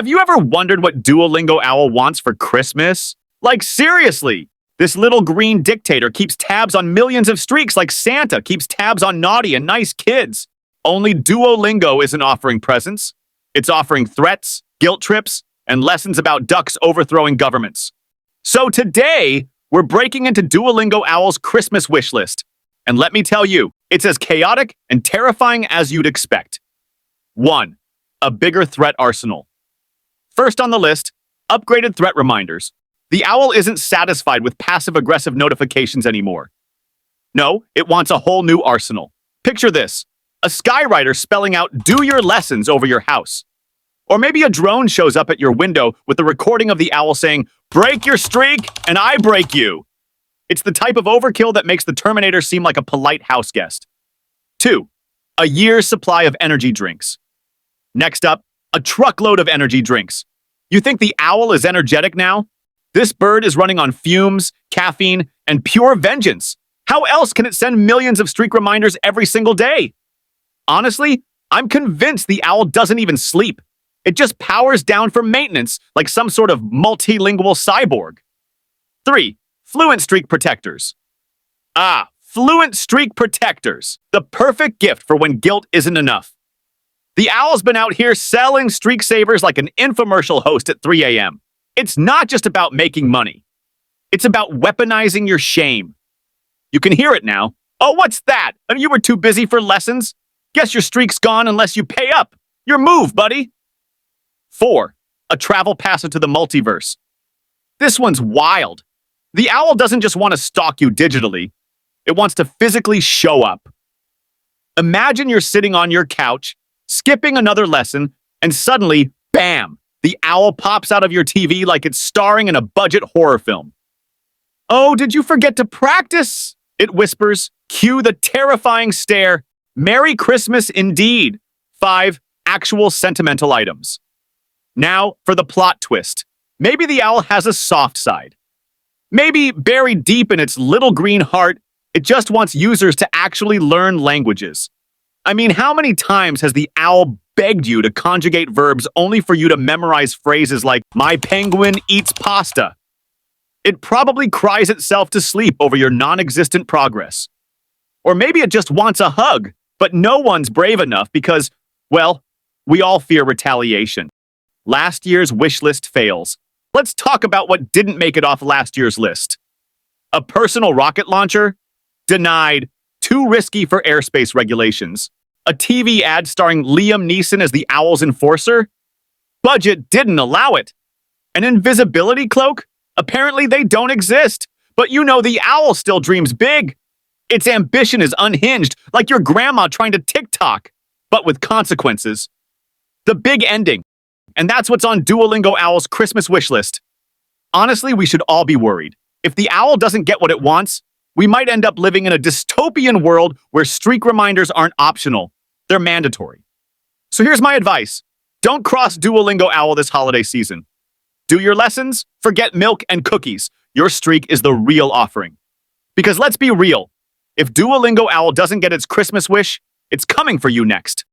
Have you ever wondered what Duolingo Owl wants for Christmas? Like, seriously! This little green dictator keeps tabs on millions of streaks like Santa keeps tabs on naughty and nice kids. Only Duolingo isn't offering presents. It's offering threats, guilt trips, and lessons about ducks overthrowing governments. So today, we're breaking into Duolingo Owl's Christmas wish list. And let me tell you, it's as chaotic and terrifying as you'd expect. 1. A bigger threat arsenal. First on the list, upgraded threat reminders. The owl isn't satisfied with passive-aggressive notifications anymore. No, it wants a whole new arsenal. Picture this: a skywriter spelling out "do your lessons" over your house. Or maybe a drone shows up at your window with a recording of the owl saying, "Break your streak, and I break you." It's the type of overkill that makes the Terminator seem like a polite house guest. 2. A year's supply of energy drinks. Next up, a truckload of energy drinks. You think the owl is energetic now? This bird is running on fumes, caffeine, and pure vengeance. How else can it send millions of streak reminders every single day? Honestly, I'm convinced the owl doesn't even sleep. It just powers down for maintenance like some sort of multilingual cyborg. 3. Fluent streak protectors. Fluent streak protectors. The perfect gift for when guilt isn't enough. The owl's been out here selling streak savers like an infomercial host at 3 a.m. It's not just about making money. It's about weaponizing your shame. You can hear it now. Oh, what's that? You were too busy for lessons? Guess your streak's gone unless you pay up. Your move, buddy. 4. A travel pass into the multiverse. This one's wild. The owl doesn't just want to stalk you digitally. It wants to physically show up. Imagine you're sitting on your couch, skipping another lesson, and suddenly, bam, the owl pops out of your TV like it's starring in a budget horror film. "Oh, did you forget to practice?" it whispers. Cue the terrifying stare. Merry Christmas indeed. 5. Actual sentimental items. Now for the plot twist. Maybe the owl has a soft side. Maybe buried deep in its little green heart, it just wants users to actually learn languages. I mean, how many times has the owl begged you to conjugate verbs only for you to memorize phrases like, "My penguin eats pasta"? It probably cries itself to sleep over your non-existent progress. Or maybe it just wants a hug, but no one's brave enough because, well, we all fear retaliation. Last year's wish list fails. Let's talk about what didn't make it off last year's list. A personal rocket launcher? Denied. Too risky for airspace regulations. A TV ad starring Liam Neeson as the owl's enforcer? Budget didn't allow it. An invisibility cloak? Apparently they don't exist. But you know the owl still dreams big. Its ambition is unhinged, like your grandma trying to TikTok, but with consequences. The big ending. And that's what's on Duolingo Owl's Christmas wish list. Honestly, we should all be worried. If the owl doesn't get what it wants, we might end up living in a dystopian world where streak reminders aren't optional. They're mandatory. So here's my advice. Don't cross Duolingo Owl this holiday season. Do your lessons, forget milk and cookies. Your streak is the real offering. Because let's be real, if Duolingo Owl doesn't get its Christmas wish, it's coming for you next.